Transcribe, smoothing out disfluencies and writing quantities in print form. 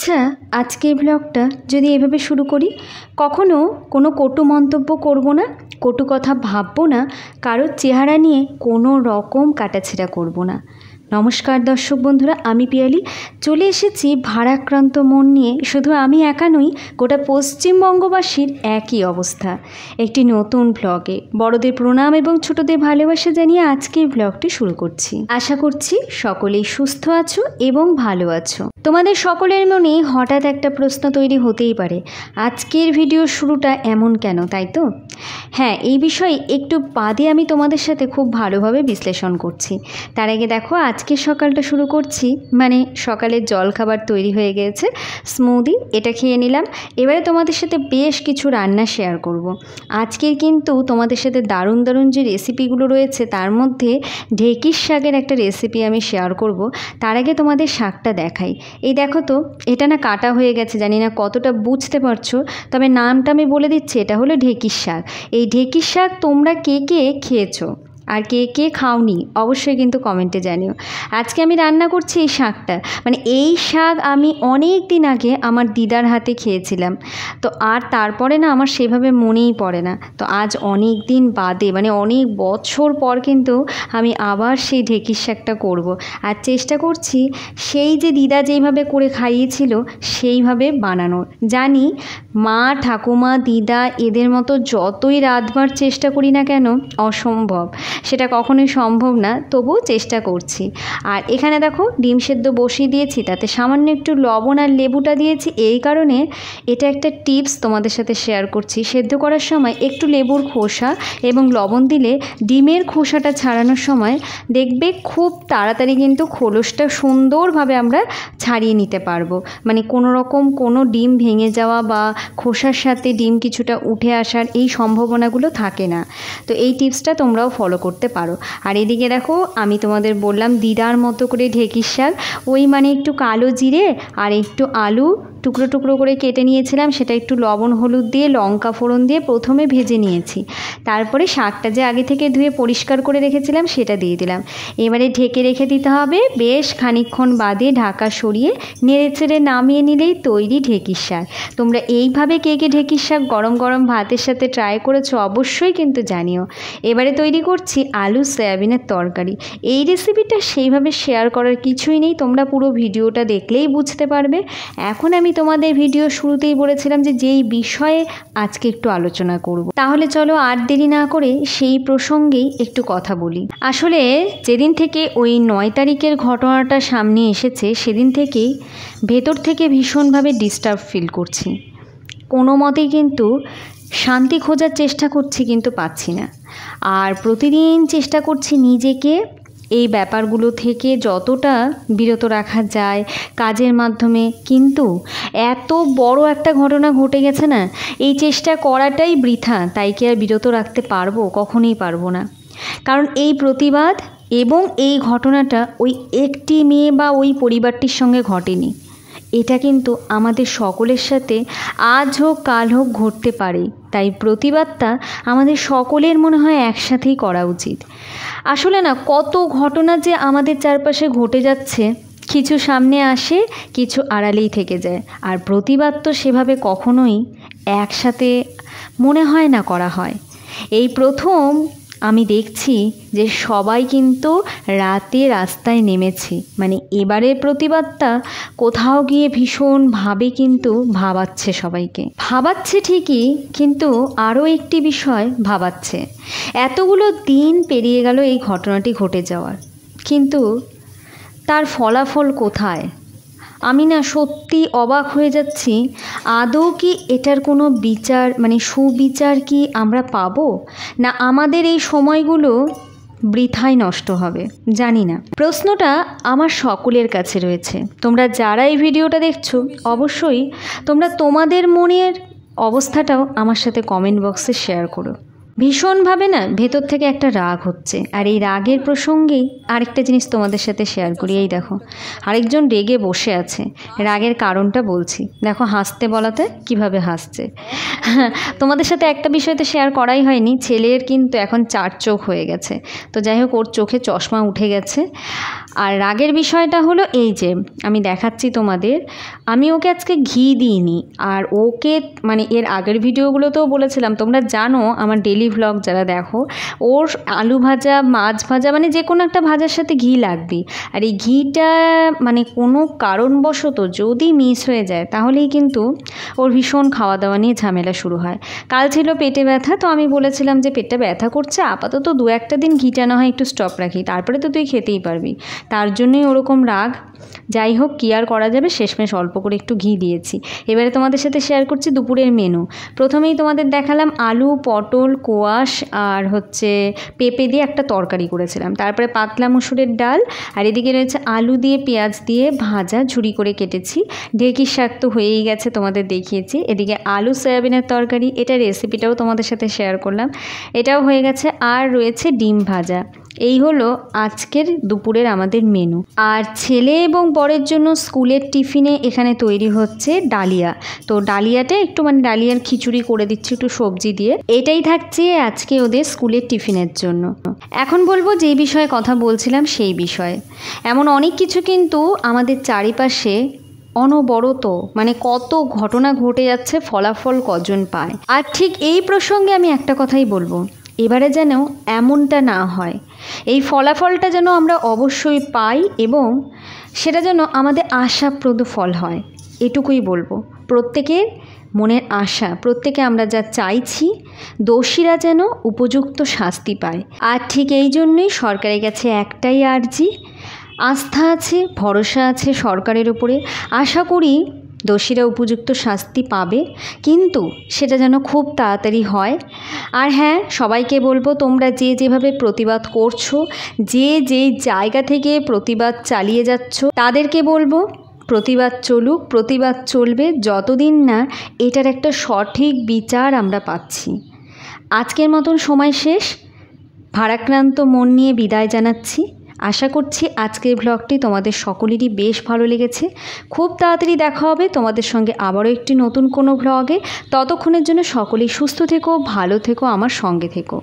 আচ্ছা, আজকের ব্লগটা যদি এভাবে শুরু করি, কখনো কোনো কটু মন্তব্য করব না, কটু কথা ভাববো না, কারোর চেহারা নিয়ে কোনো রকম কাটাছেঁড়া করব না। নমস্কার দর্শক বন্ধুরা, আমি পিয়ালি চলে এসেছি ভারাক্রান্ত মন নিয়ে। শুধু আমি একা নই, গোটা পশ্চিমবঙ্গবাসীর একই অবস্থা। একটি নতুন ব্লগে বড়দের প্রণাম এবং ছোটদের ভালোবাসা জানিয়ে আজকের ব্লগটি শুরু করছি। আশা করছি সকলেই সুস্থ আছো এবং ভালো আছো। তোমাদের সকলের মনে হঠাৎ একটা প্রশ্ন তৈরি হতেই পারে, আজকের ভিডিও শুরুটা এমন কেন, তাই তো? হ্যাঁ, এই বিষয়ে একটু বাদে আমি তোমাদের সাথে খুব ভালোভাবে বিশ্লেষণ করছি। তার আগে দেখো, আজকের সকালটা শুরু করছি, মানে সকালের জলখাবার তৈরি হয়ে গেছে, স্মুদি, এটা খেয়ে নিলাম। এবারে তোমাদের সাথে বেশ কিছু রান্না শেয়ার করব। আজকের কিন্তু তোমাদের সাথে দারুণ দারুণ যে রেসিপিগুলো রয়েছে তার মধ্যে ঢেঁকির শাকের একটা রেসিপি আমি শেয়ার করব। তার আগে তোমাদের শাকটা দেখাই। এই দেখো তো, এটা না কাটা হয়ে গেছে, জানি না কতটা বুঝতে পারছো, তবে নামটা আমি বলে দিচ্ছি, এটা হলো ঢেঁকির শাক। এই ঢেঁকির শাক তোমরা কে কে খেয়েছো আর কে কে খাওনি অবশ্যই কিন্তু কমেন্টে জানিও। আজকে আমি রান্না করছি এই শাকটা, মানে এই শাক আমি অনেক দিন আগে আমার দিদার হাতে খেয়েছিলাম, তো আর তারপরে না আমার সেভাবে মনেই পড়ে না। তো আজ অনেক দিন বাদে, মানে অনেক বছর পর কিন্তু আমি আবার সেই ঢেঁকির শাকটা করব। আর চেষ্টা করছি সেই যে দিদা যেইভাবে করে খাইয়েছিল সেইভাবে বানানোর। জানি মা, ঠাকুমা, দিদা এদের মতো যতই রাতবার চেষ্টা করি না কেন অসম্ভব, সেটা কখনোই সম্ভব না, তবুও চেষ্টা করছি। আর এখানে দেখো ডিম সেদ্ধ বসিয়ে দিয়েছি, তাতে সামান্য একটু লবণ আর লেবুটা দিয়েছি এই কারণে, এটা একটা টিপস তোমাদের সাথে শেয়ার করছি। সেদ্ধ করার সময় একটু লেবুর খোসা এবং লবণ দিলে ডিমের খোসাটা ছাড়ানোর সময় দেখবে খুব তাড়াতাড়ি কিন্তু খোলসটা সুন্দরভাবে আমরা ছাড়িয়ে নিতে পারবো, মানে কোনো রকম কোনো ডিম ভেঙে যাওয়া বা খোসার সাথে ডিম কিছুটা উঠে আসার এই সম্ভাবনাগুলো থাকে না। তো এই টিপসটা তোমরাও ফলো করতে পারো। আর এদিকে দেখো, আমি তোমাদের বললাম দিদার মতো করে ঢেঁকির শাক, ওই মানে একটু কালো জিরে আর একটু আলু টুকরো টুকরো করে কেটে নিয়েছিলাম, সেটা একটু লবণ হলুদ দিয়ে লঙ্কা ফোড়ন দিয়ে প্রথমে ভেজে নিয়েছি, তারপরে শাকটা যে আগে থেকে ধুয়ে পরিষ্কার করে রেখেছিলাম সেটা দিয়ে দিলাম। এবারে ঢেকে রেখে দিতে হবে, বেশ খানিকক্ষণ বাদে ঢাকা সরিয়ে নেড়ে চেড়ে নামিয়ে নিলেই তৈরি ঢেঁকির শাক। তোমরা এইভাবে কে কে ঢেঁকির শাক গরম গরম ভাতের সাথে ট্রাই করেছো অবশ্যই কিন্তু জানিও। এবারে তৈরি করছি আলু সয়াবিনের তরকারি। এই রেসিপিটা সেইভাবে শেয়ার করার কিছুই নেই, তোমরা পুরো ভিডিওটা দেখলেই বুঝতে পারবে। এখন আমি তোমাদের ভিডিও শুরুতেই বলেছিলাম যে যেই বিষয়ে আজকে একটু আলোচনা করব, তাহলে চলো আর দেরি না করে সেই প্রসঙ্গেই একটু কথা বলি। আসলে যেদিন থেকে ওই 9 তারিখের ঘটনাটা সামনে এসেছে সেদিন থেকেই ভেতর থেকে ভীষণভাবে ডিস্টার্ব ফিল করছি। কোনো মতেই কিন্তু শান্তি খোঁজার চেষ্টা করছি, কিন্তু পাচ্ছি না। আর প্রতিদিন চেষ্টা করছি নিজেকে এই ব্যাপারগুলো থেকে যতটা বিরত রাখা যায় কাজের মাধ্যমে, কিন্তু এত বড় একটা ঘটনা ঘটে গেছে না, এই চেষ্টা করাটাই বৃথা। তাই কি আর বিরত রাখতে পারবো? কখনোই পারবো না। কারণ এই প্রতিবাদ এবং এই ঘটনাটা ওই একটি মেয়ে বা ওই পরিবারটির সঙ্গে ঘটেনি, এটা কিন্তু আমাদের সকলের সাথে আজ হোক কাল হোক ঘটতে পারে। তাই প্রতিবাদটা আমাদের সকলের মনে হয় একসাথেই করা উচিত। আসলে না, কত ঘটনা যে আমাদের চারপাশে ঘটে যাচ্ছে, কিছু সামনে আসে, কিছু আড়ালেই থেকে যায়। আর প্রতিবাদ তো সেভাবে কখনোই একসাথে মনে হয় না করা হয়। এই প্রথম আমি দেখছি যে সবাই কিন্তু রাতে রাস্তায় নেমেছে, মানে এবারের প্রতিবাদটা কোথাও গিয়ে ভীষণভাবে কিন্তু ভাবাচ্ছে, সবাইকে ভাবাচ্ছে ঠিকই, কিন্তু আরও একটি বিষয় ভাবাচ্ছে। এতগুলো দিন পেরিয়ে গেল এই ঘটনাটি ঘটে যাওয়ার, কিন্তু তার ফলাফল কোথায়? আমি না সত্যি অবাক হয়ে যাচ্ছি। আদৌ কি এটার কোনো বিচার, মানে সুবিচার কি আমরা পাবো, না আমাদের এই সময়গুলো বৃথায় নষ্ট হবে? জানি না। প্রশ্নটা আমার সকলের কাছে রয়েছে। তোমরা যারা এই ভিডিওটা দেখছো অবশ্যই তোমরা তোমাদের মনের অবস্থাটাও আমার সাথে কমেন্ট বক্সে শেয়ার করো। ভীষণভাবে না ভেতর থেকে একটা রাগ হচ্ছে। আর এই রাগের প্রসঙ্গেই আরেকটা জিনিস তোমাদের সাথে শেয়ার করি। এই দেখো, আরেকজন রেগে বসে আছে, রাগের কারণটা বলছি। দেখো হাসতে বলাতে কিভাবে হাসছে। তোমাদের সাথে একটা বিষয় তো শেয়ার করাই হয়নি, ছেলের কিন্তু এখন 4 চোখ হয়ে গেছে। তো যাই হোক, ওর চোখে চশমা উঠে গেছে। আর রাগের বিষয়টা হলো এই যে আমি দেখাচ্ছি তোমাদের, আমি ওকে আজকে ঘি দিইনি। আর ওকে মানে এর আগের ভিডিওগুলোতেও বলেছিলাম, তোমরা জানো আমার ডেলি ভ্লগ যারা দেখো, ওর আলু ভাজা, মাছ ভাজা, মানে যে কোনো একটা ভাজার সাথে ঘি লাগবেই। আর এই ঘিটা মানে কোনো কারণবশত যদি মিস হয়ে যায় তাহলেই কিন্তু ওর ভীষণ খাওয়া দাওয়া নিয়ে ঝামেলা শুরু হয়। কাল ছিল পেটে ব্যথা, তো আমি বলেছিলাম যে পেটটা ব্যথা করছে, আপাতত 2-1 দিন ঘিটা না হয় একটু স্টপ রাখি, তারপরে তো তুই খেতেই পারবি। তার জন্যই ওরকম রাগ। যাই হোক, কী আর করা যাবে, শেষমেশ অল্প করে একটু ঘি দিয়েছি। এবারে তোমাদের সাথে শেয়ার করছি দুপুরের মেনু। প্রথমেই তোমাদের দেখালাম আলু, পটল, কোয়াশ আর হচ্ছে পেঁপে দিয়ে একটা তরকারি করেছিলাম। তারপরে পাতলা মুসুরের ডাল, আর এদিকে রয়েছে আলু দিয়ে পেঁয়াজ দিয়ে ভাজা ঝুরি করে কেটেছি। ঢেঁকির শাক তো হয়েই গেছে, তোমাদের দেখিয়েছি। এদিকে আলু সয়াবিনের তরকারি, এটা রেসিপিটাও তোমাদের সাথে শেয়ার করলাম, এটাও হয়ে গেছে। আর রয়েছে ডিম ভাজা। এই হলো আজকের দুপুরের আমাদের মেনু। আর ছেলে এবং বরের জন্য স্কুলের টিফিনে এখানে তৈরি হচ্ছে ডালিয়া। তো ডালিয়াটা একটু মানে ডালিয়ার খিচুড়ি করে দিচ্ছি একটু সবজি দিয়ে। এটাই থাকছে আজকে ওদের স্কুলের টিফিনের জন্য। এখন বলবো যেই বিষয়ে কথা বলছিলাম সেই বিষয়ে। এমন অনেক কিছু কিন্তু আমাদের চারিপাশে অনবরত মানে কত ঘটনা ঘটে যাচ্ছে, ফলাফল কজন পায়। আর ঠিক এই প্রসঙ্গে আমি একটা কথাই বলবো, এবারে যেন এমনটা না হয়। এই ফলাফলটা যেন আমরা অবশ্যই পাই এবং সেটা যেন আমাদের আশাপ্রদ ফল হয়, এটুকুই বলবো। প্রত্যেকের মনের আশা, প্রত্যেকে আমরা যা চাইছি, দোষীরা যেন উপযুক্ত শাস্তি পায়। আর ঠিক এই জন্যই সরকারের কাছে একটাই আর্জি, আস্থা আছে, ভরসা আছে সরকারের উপরে। আশা করি দোষীরা উপযুক্ত শাস্তি পাবে, কিন্তু সেটা যেন খুব তাড়াতাড়ি হয়। আর হ্যাঁ, সবাইকে বলবো, তোমরা যে যেভাবে প্রতিবাদ করছো, যে যেই জায়গা থেকে প্রতিবাদ চালিয়ে যাচ্ছ, তাদেরকে বলবো প্রতিবাদ চলুক, প্রতিবাদ চলবে যতদিন না এটার একটা সঠিক বিচার আমরা পাচ্ছি। আজকের মতন সময় শেষ, ভারাক্রান্ত মন নিয়ে বিদায় জানাচ্ছি। আশা করছি আজকের ব্লগটি তোমাদের সকলেরই বেশ ভালো লেগেছে। খুব তাড়াতাড়ি দেখা হবে তোমাদের সঙ্গে আবারও একটি নতুন কোনো ব্লগে। ততক্ষণের জন্য সকলেই সুস্থ থেকো, ভালো থেকো, আমার সঙ্গে থেকো।